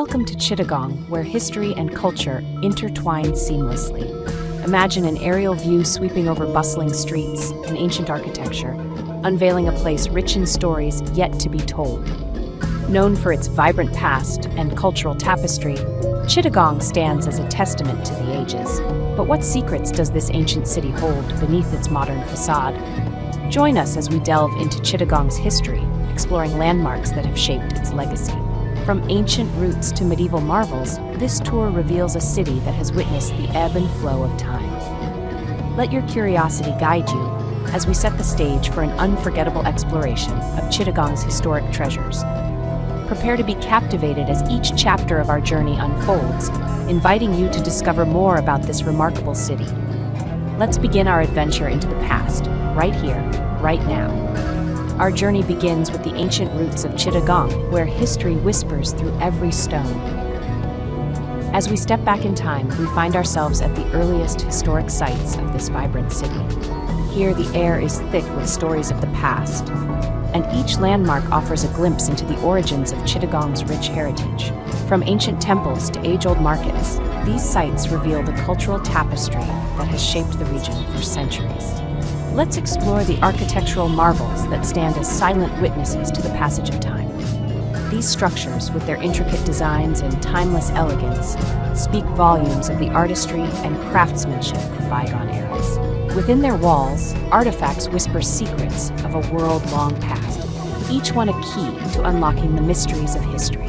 Welcome to Chittagong, where history and culture intertwine seamlessly. Imagine an aerial view sweeping over bustling streets and ancient architecture, unveiling a place rich in stories yet to be told. Known for its vibrant past and cultural tapestry, Chittagong stands as a testament to the ages. But what secrets does this ancient city hold beneath its modern facade? Join us as we delve into Chittagong's history, exploring landmarks that have shaped its legacy. From ancient roots to medieval marvels, this tour reveals a city that has witnessed the ebb and flow of time. Let your curiosity guide you as we set the stage for an unforgettable exploration of Chittagong's historic treasures. Prepare to be captivated as each chapter of our journey unfolds, inviting you to discover more about this remarkable city. Let's begin our adventure into the past, right here, right now. Our journey begins with the ancient roots of Chittagong, where history whispers through every stone. As we step back in time, we find ourselves at the earliest historic sites of this vibrant city. Here, the air is thick with stories of the past, and each landmark offers a glimpse into the origins of Chittagong's rich heritage. From ancient temples to age-old markets, these sites reveal the cultural tapestry that has shaped the region for centuries. Let's explore the architectural marvels that stand as silent witnesses to the passage of time. These structures, with their intricate designs and timeless elegance, speak volumes of the artistry and craftsmanship of bygone eras. Within their walls, artifacts whisper secrets of a world long past, each one a key to unlocking the mysteries of history.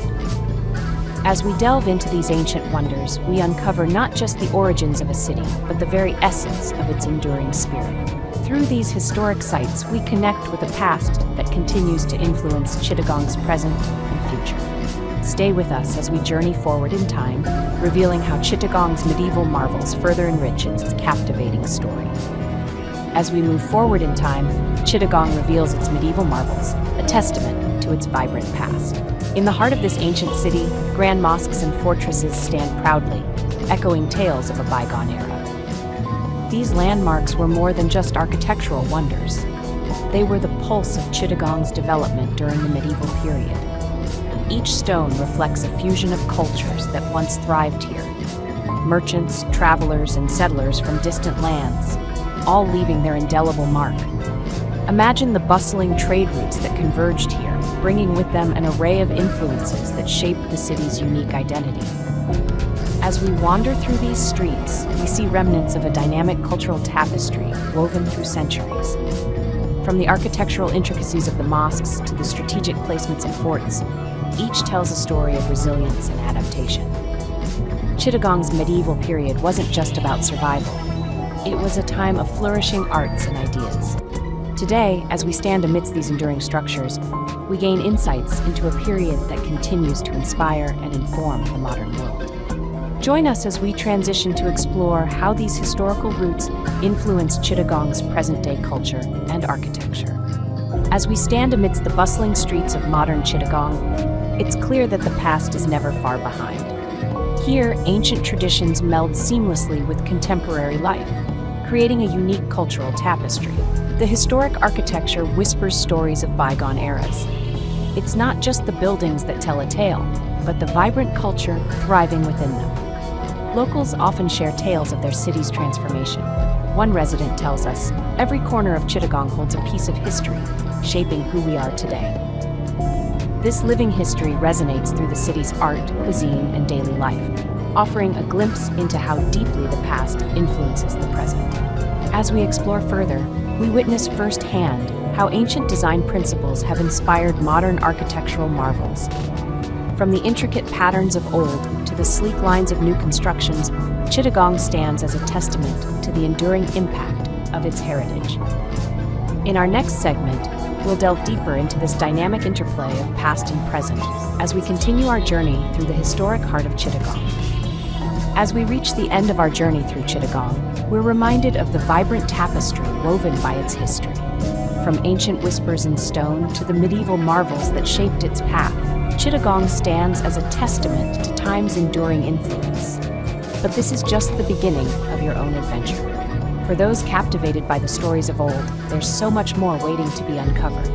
As we delve into these ancient wonders, we uncover not just the origins of a city, but the very essence of its enduring spirit. Through these historic sites, we connect with a past that continues to influence Chittagong's present and future. Stay with us as we journey forward in time, revealing how Chittagong's medieval marvels further enrich its captivating story. As we move forward in time, Chittagong reveals its medieval marvels, a testament to its vibrant past. In the heart of this ancient city, grand mosques and fortresses stand proudly, echoing tales of a bygone era. These landmarks were more than just architectural wonders. They were the pulse of Chittagong's development during the medieval period. Each stone reflects a fusion of cultures that once thrived here. Merchants, travelers, and settlers from distant lands, all leaving their indelible mark. Imagine the bustling trade routes that converged here, bringing with them an array of influences that shaped the city's unique identity. As we wander through these streets, we see remnants of a dynamic cultural tapestry woven through centuries. From the architectural intricacies of the mosques to the strategic placements of forts, each tells a story of resilience and adaptation. Chittagong's medieval period wasn't just about survival. It was a time of flourishing arts and ideas. Today, as we stand amidst these enduring structures, we gain insights into a period that continues to inspire and inform the modern world. Join us as we transition to explore how these historical roots influence Chittagong's present-day culture and architecture. As we stand amidst the bustling streets of modern Chittagong, it's clear that the past is never far behind. Here, ancient traditions meld seamlessly with contemporary life, creating a unique cultural tapestry. The historic architecture whispers stories of bygone eras. It's not just the buildings that tell a tale, but the vibrant culture thriving within them. Locals often share tales of their city's transformation. One resident tells us, "Every corner of Chittagong holds a piece of history, shaping who we are today." This living history resonates through the city's art, cuisine, and daily life, offering a glimpse into how deeply the past influences the present. As we explore further, we witness firsthand how ancient design principles have inspired modern architectural marvels. From the intricate patterns of old to the sleek lines of new constructions, Chittagong stands as a testament to the enduring impact of its heritage. In our next segment, we'll delve deeper into this dynamic interplay of past and present as we continue our journey through the historic heart of Chittagong. As we reach the end of our journey through Chittagong, we're reminded of the vibrant tapestry woven by its history. From ancient whispers in stone to the medieval marvels that shaped its path, Chittagong stands as a testament to time's enduring influence. But this is just the beginning of your own adventure. For those captivated by the stories of old, there's so much more waiting to be uncovered.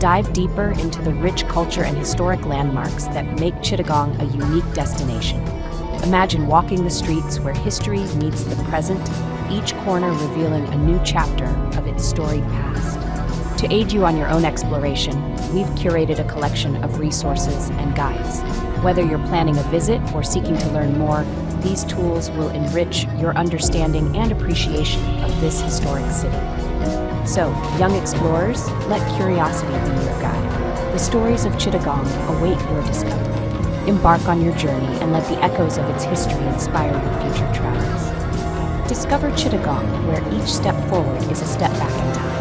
Dive deeper into the rich culture and historic landmarks that make Chittagong a unique destination. Imagine walking the streets where history meets the present, each corner revealing a new chapter of its storied past. To aid you on your own exploration, we've curated a collection of resources and guides. Whether you're planning a visit or seeking to learn more, these tools will enrich your understanding and appreciation of this historic city. So, young explorers, let curiosity be your guide. The stories of Chittagong await your discovery. Embark on your journey and let the echoes of its history inspire your future travels. Discover Chittagong, where each step forward is a step back in time.